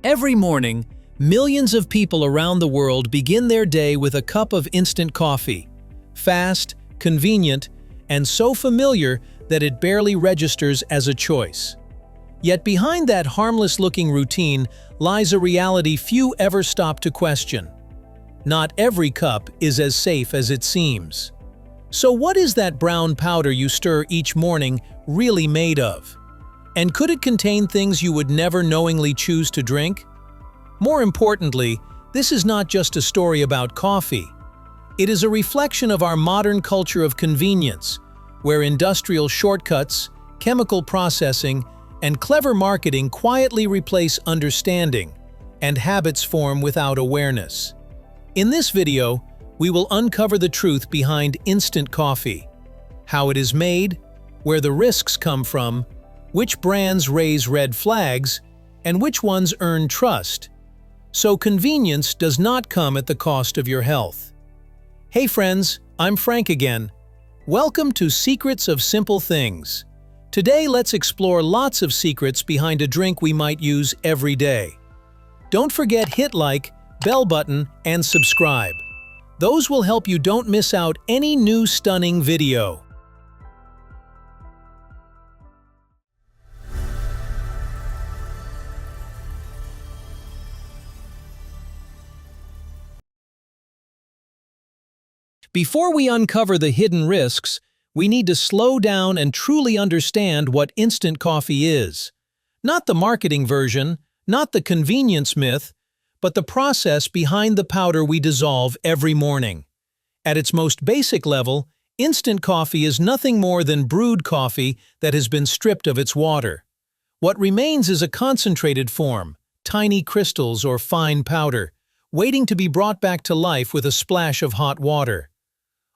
Every morning, millions of people around the world begin their day with a cup of instant coffee. Fast, convenient, and so familiar that it barely registers as a choice. Yet behind that harmless-looking routine lies a reality few ever stop to question. Not every cup is as safe as it seems. So what is that brown powder you stir each morning really made of? And could it contain things you would never knowingly choose to drink? More importantly, this is not just a story about coffee. It is a reflection of our modern culture of convenience, where industrial shortcuts, chemical processing, and clever marketing quietly replace understanding, and habits form without awareness. In this video, we will uncover the truth behind instant coffee, how it is made, where the risks come from, which brands raise red flags, and which ones earn trust. So convenience does not come at the cost of your health. Hey friends, I'm Frank again. Welcome to Secrets of Simple Things. Today let's explore lots of secrets behind a drink we might use every day. Don't forget hit like, bell button, and subscribe. Those will help you don't miss out any new stunning video. Before we uncover the hidden risks, we need to slow down and truly understand what instant coffee is. Not the marketing version, not the convenience myth, but the process behind the powder we dissolve every morning. At its most basic level, instant coffee is nothing more than brewed coffee that has been stripped of its water. What remains is a concentrated form, tiny crystals or fine powder, waiting to be brought back to life with a splash of hot water.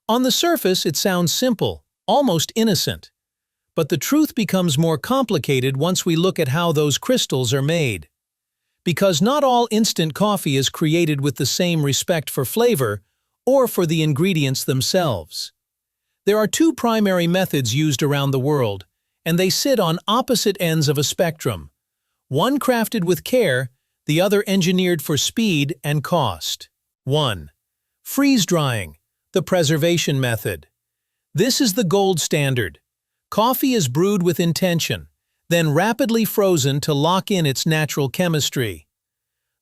On the surface, it sounds simple, almost innocent. But the truth becomes more complicated once we look at how those crystals are made. Because not all instant coffee is created with the same respect for flavor or for the ingredients themselves. There are two primary methods used around the world, and they sit on opposite ends of a spectrum. One crafted with care, the other engineered for speed and cost. 1. Freeze-drying, the preservation method. This is the gold standard. Coffee is brewed with intention, then rapidly frozen to lock in its natural chemistry.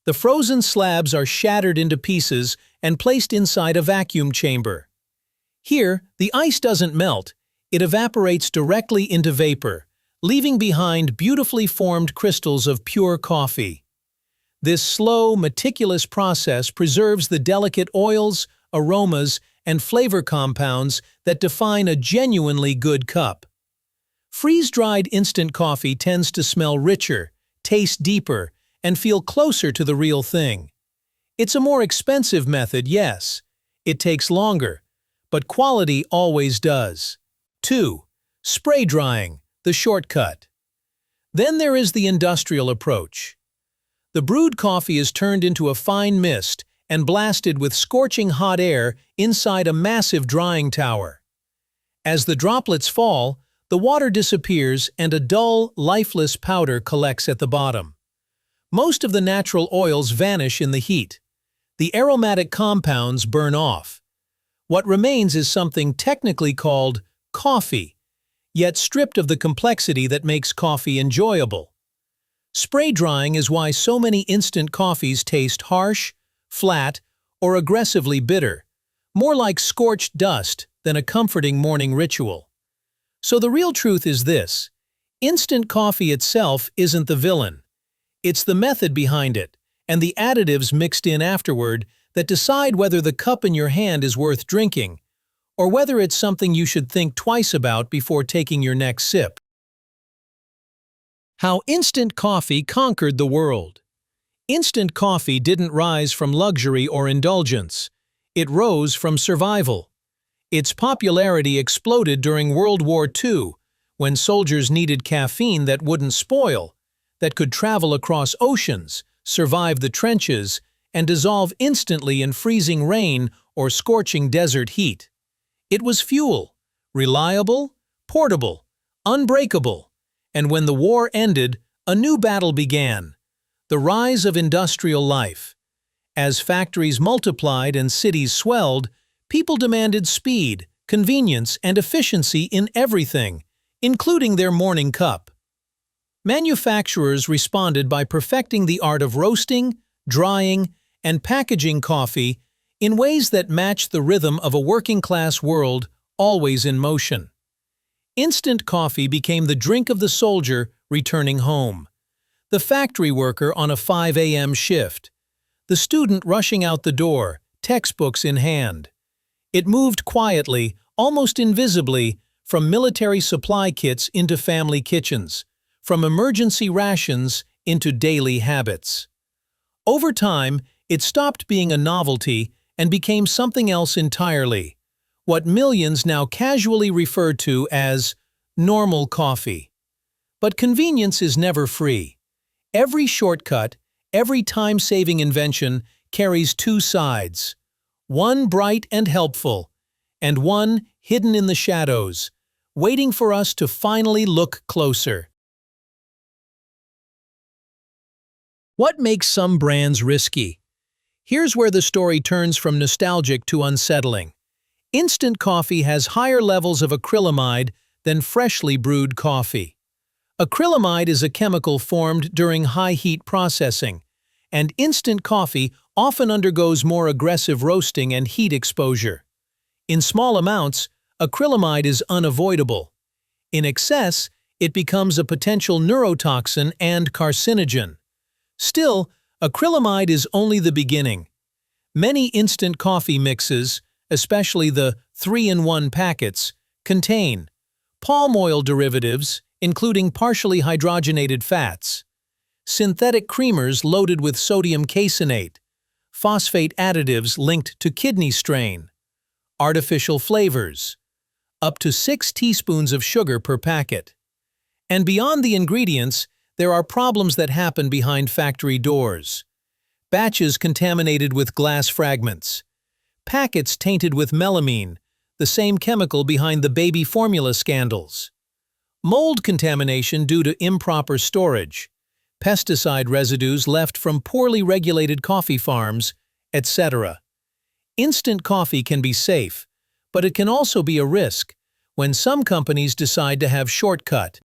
The frozen slabs are shattered into pieces and placed inside a vacuum chamber. Here, the ice doesn't melt, it evaporates directly into vapor, leaving behind beautifully formed crystals of pure coffee. This slow, meticulous process preserves the delicate oils, aromas, and flavor compounds that define a genuinely good cup. Freeze-dried instant coffee tends to smell richer, taste deeper, and feel closer to the real thing. It's a more expensive method, yes. It takes longer, but quality always does. 2. Spray drying, the shortcut. Then there is the industrial approach. The brewed coffee is turned into a fine mist and blasted with scorching hot air inside a massive drying tower. As the droplets fall, the water disappears and a dull, lifeless powder collects at the bottom. Most of the natural oils vanish in the heat. The aromatic compounds burn off. What remains is something technically called coffee, yet stripped of the complexity that makes coffee enjoyable. Spray drying is why so many instant coffees taste harsh, flat, or aggressively bitter, more like scorched dust than a comforting morning ritual. So the real truth is this: instant coffee itself isn't the villain. It's the method behind it, and the additives mixed in afterward that decide whether the cup in your hand is worth drinking, or whether it's something you should think twice about before taking your next sip. How instant coffee conquered the world. Instant coffee didn't rise from luxury or indulgence. It rose from survival. Its popularity exploded during World War II, when soldiers needed caffeine that wouldn't spoil, that could travel across oceans, survive the trenches, and dissolve instantly in freezing rain or scorching desert heat. It was fuel, reliable, portable, unbreakable, and when the war ended, a new battle began: The rise of industrial life. As factories multiplied and cities swelled, people demanded speed, convenience, and efficiency in everything, including their morning cup. Manufacturers responded by perfecting the art of roasting, drying, and packaging coffee in ways that matched the rhythm of a working-class world always in motion. Instant coffee became the drink of the soldier returning home, the factory worker on a 5 a.m. shift, the student rushing out the door, textbooks in hand. It moved quietly, almost invisibly, from military supply kits into family kitchens, from emergency rations into daily habits. Over time, it stopped being a novelty and became something else entirely, what millions now casually refer to as normal coffee. But convenience is never free. Every shortcut, every time-saving invention carries two sides, one bright and helpful, and one hidden in the shadows, waiting for us to finally look closer. What makes some brands risky? Here's where the story turns from nostalgic to unsettling. Instant coffee has higher levels of acrylamide than freshly brewed coffee. Acrylamide is a chemical formed during high-heat processing, and instant coffee often undergoes more aggressive roasting and heat exposure. In small amounts, acrylamide is unavoidable. In excess, it becomes a potential neurotoxin and carcinogen. Still, acrylamide is only the beginning. Many instant coffee mixes, especially the 3-in-1 packets, contain palm oil derivatives, including partially hydrogenated fats, synthetic creamers loaded with sodium caseinate, phosphate additives linked to kidney strain, artificial flavors, up to 6 teaspoons of sugar per packet. And beyond the ingredients, there are problems that happen behind factory doors. Batches contaminated with glass fragments, packets tainted with melamine, the same chemical behind the baby formula scandals, mold contamination due to improper storage, pesticide residues left from poorly regulated coffee farms, etc. Instant coffee can be safe, but it can also be a risk when some companies decide to have shortcut.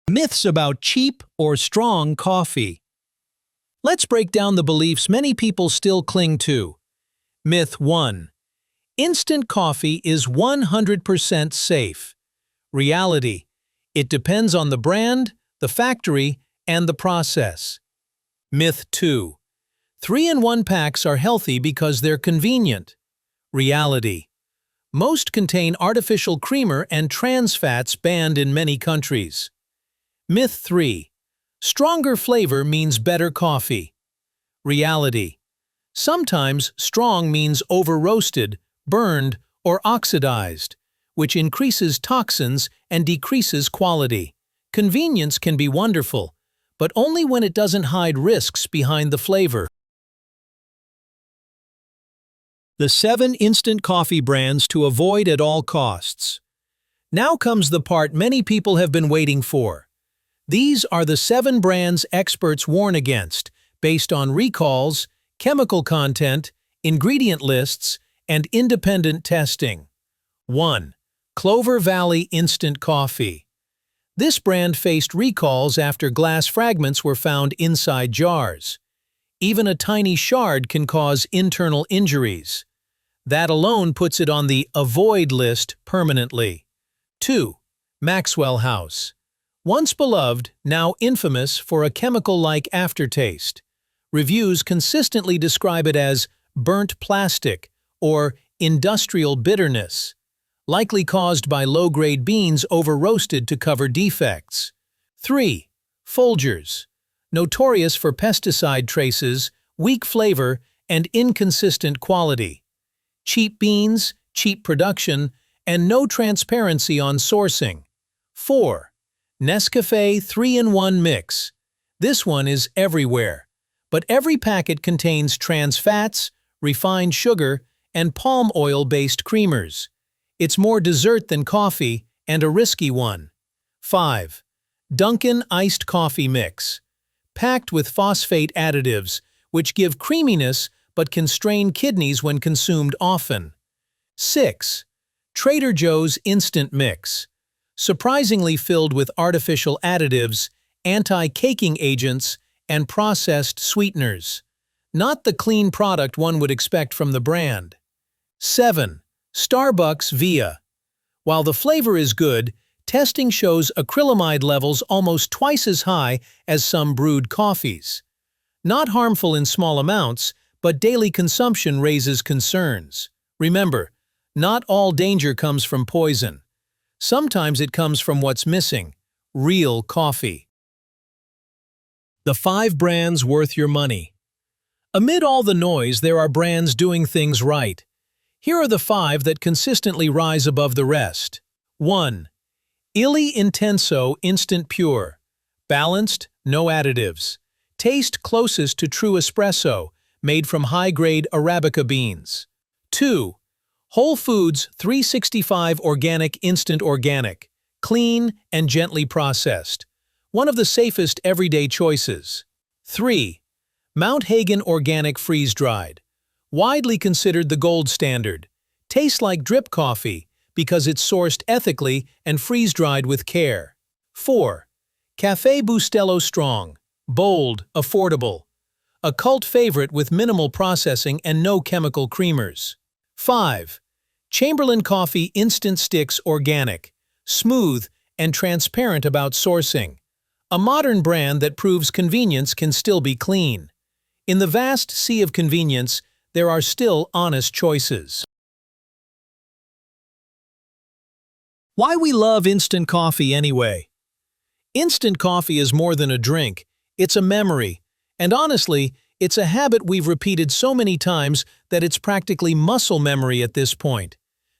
Myths about cheap or strong coffee. Let's break down the beliefs many people still cling to. Myth 1. Instant coffee is 100% safe. Reality. It depends on the brand, the factory, and the process. Myth 2. 3-in-1 packs are healthy because they're convenient. Reality. Most contain artificial creamer and trans fats banned in many countries. Myth 3. Stronger flavor means better coffee. Reality. Sometimes strong means over-roasted, burned, or oxidized, which increases toxins and decreases quality. Convenience can be wonderful, but only when it doesn't hide risks behind the flavor. The 7 instant coffee brands to avoid at all costs. Now comes the part many people have been waiting for. These are the 7 brands experts warn against, based on recalls, chemical content, ingredient lists, and independent testing. 1. Clover Valley Instant Coffee. This brand faced recalls after glass fragments were found inside jars. Even a tiny shard can cause internal injuries. That alone puts it on the avoid list permanently. 2. Maxwell House. Once beloved, now infamous for a chemical-like aftertaste. Reviews consistently describe it as burnt plastic or industrial bitterness, likely caused by low-grade beans over-roasted to cover defects. 3. Folgers. Notorious for pesticide traces, weak flavor, and inconsistent quality. Cheap beans, cheap production, and no transparency on sourcing. 4. Nescafé 3-in-1 Mix. This one is everywhere, but every packet contains trans fats, refined sugar, and palm oil-based creamers. It's more dessert than coffee, and a risky one. 5. Dunkin' Iced Coffee Mix. Packed with phosphate additives, which give creaminess but can strain kidneys when consumed often. 6. Trader Joe's Instant Mix. Surprisingly filled with artificial additives, anti-caking agents, and processed sweeteners. Not the clean product one would expect from the brand. 7. Starbucks Via. While the flavor is good, testing shows acrylamide levels almost twice as high as some brewed coffees. Not harmful in small amounts, but daily consumption raises concerns. Remember, not all danger comes from poison. Sometimes it comes from what's missing: real coffee. The 5 brands worth your money. Amid all the noise, there are brands doing things right. Here are the 5 that consistently rise above the rest. 1. Illy Intenso Instant Pure. Balanced, no additives. Taste closest to true espresso, made from high-grade Arabica beans. 2. Whole Foods 365 Organic Instant Organic. Clean and gently processed. One of the safest everyday choices. 3. Mount Hagen Organic Freeze-Dried. Widely considered the gold standard. Tastes like drip coffee because it's sourced ethically and freeze-dried with care. 4. Café Bustelo Strong. Bold, affordable. A cult favorite with minimal processing and no chemical creamers. 5. Chamberlain Coffee Instant Sticks Organic. Smooth and transparent about sourcing. A modern brand that proves convenience can still be clean. In the vast sea of convenience, there are still honest choices. Why we love instant coffee anyway? Instant coffee is more than a drink. It's a memory. And honestly, it's a habit we've repeated so many times that it's practically muscle memory at this point.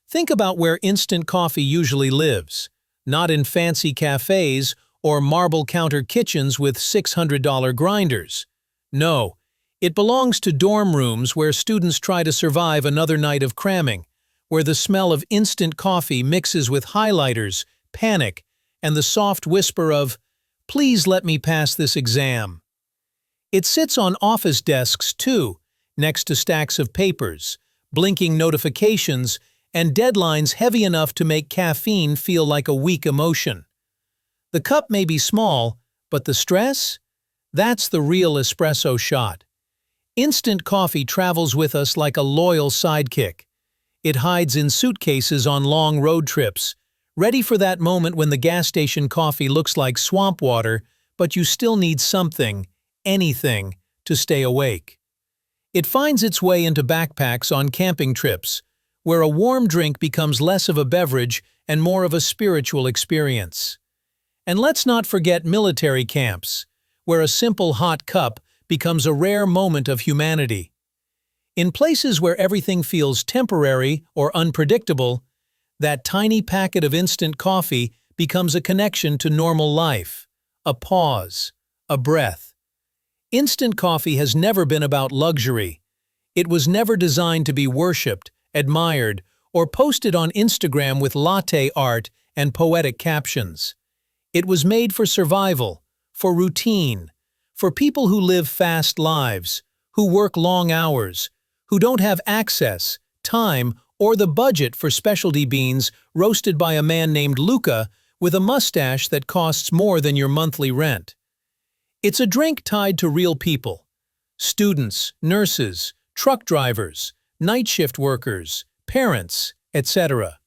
Think about where instant coffee usually lives. Not in fancy cafes or marble-counter kitchens with $600 grinders. No, it belongs to dorm rooms where students try to survive another night of cramming, where the smell of instant coffee mixes with highlighters, panic, and the soft whisper of, "Please let me pass this exam." It sits on office desks too, next to stacks of papers, blinking notifications, and deadlines heavy enough to make caffeine feel like a weak emotion. The cup may be small, but the stress? That's the real espresso shot. Instant coffee travels with us like a loyal sidekick. It hides in suitcases on long road trips, ready for that moment when the gas station coffee looks like swamp water, but you still need something, anything, to stay awake. It finds its way into backpacks on camping trips, where a warm drink becomes less of a beverage and more of a spiritual experience. And let's not forget military camps, where a simple hot cup becomes a rare moment of humanity. In places where everything feels temporary or unpredictable, that tiny packet of instant coffee becomes a connection to normal life, a pause, a breath. Instant coffee has never been about luxury. It was never designed to be worshipped, admired, or posted on Instagram with latte art and poetic captions. It was made for survival, for routine, for people who live fast lives, who work long hours, who don't have access, time, or the budget for specialty beans roasted by a man named Luca with a mustache that costs more than your monthly rent. It's a drink tied to real people: students, nurses, truck drivers, night shift workers, parents, etc.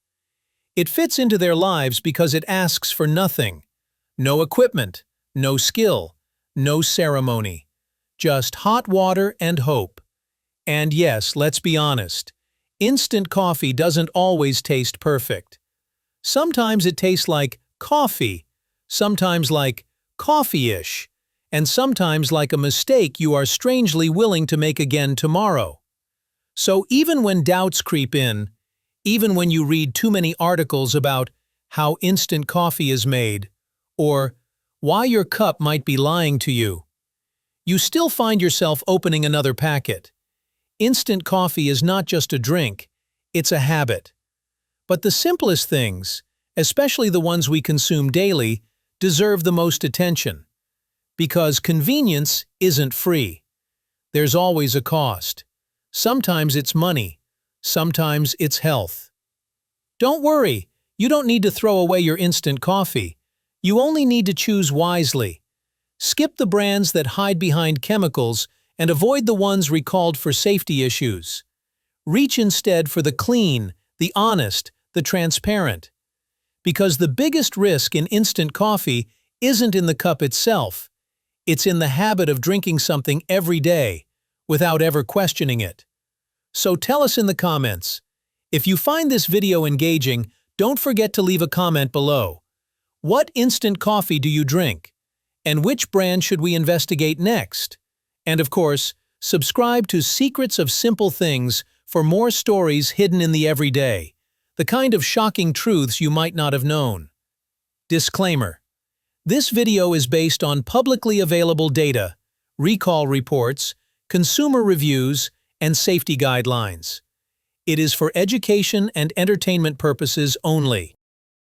It fits into their lives because it asks for nothing. No equipment, no skill, no ceremony. Just hot water and hope. And yes, let's be honest, instant coffee doesn't always taste perfect. Sometimes it tastes like coffee, sometimes like coffee-ish, and sometimes like a mistake you are strangely willing to make again tomorrow. So even when doubts creep in, even when you read too many articles about how instant coffee is made, or why your cup might be lying to you, you still find yourself opening another packet. Instant coffee is not just a drink, it's a habit. But the simplest things, especially the ones we consume daily, deserve the most attention. Because convenience isn't free. There's always a cost. Sometimes it's money. Sometimes it's health. Don't worry, you don't need to throw away your instant coffee. You only need to choose wisely. Skip the brands that hide behind chemicals and avoid the ones recalled for safety issues. Reach instead for the clean, the honest, the transparent. Because the biggest risk in instant coffee isn't in the cup itself. It's in the habit of drinking something every day, without ever questioning it. So tell us in the comments. If you find this video engaging, don't forget to leave a comment below. What instant coffee do you drink? And which brand should we investigate next? And of course, subscribe to Secrets of Simple Things for more stories hidden in the everyday, the kind of shocking truths you might not have known. Disclaimer: this video is based on publicly available data, recall reports, consumer reviews, and safety guidelines. It is for education and entertainment purposes only.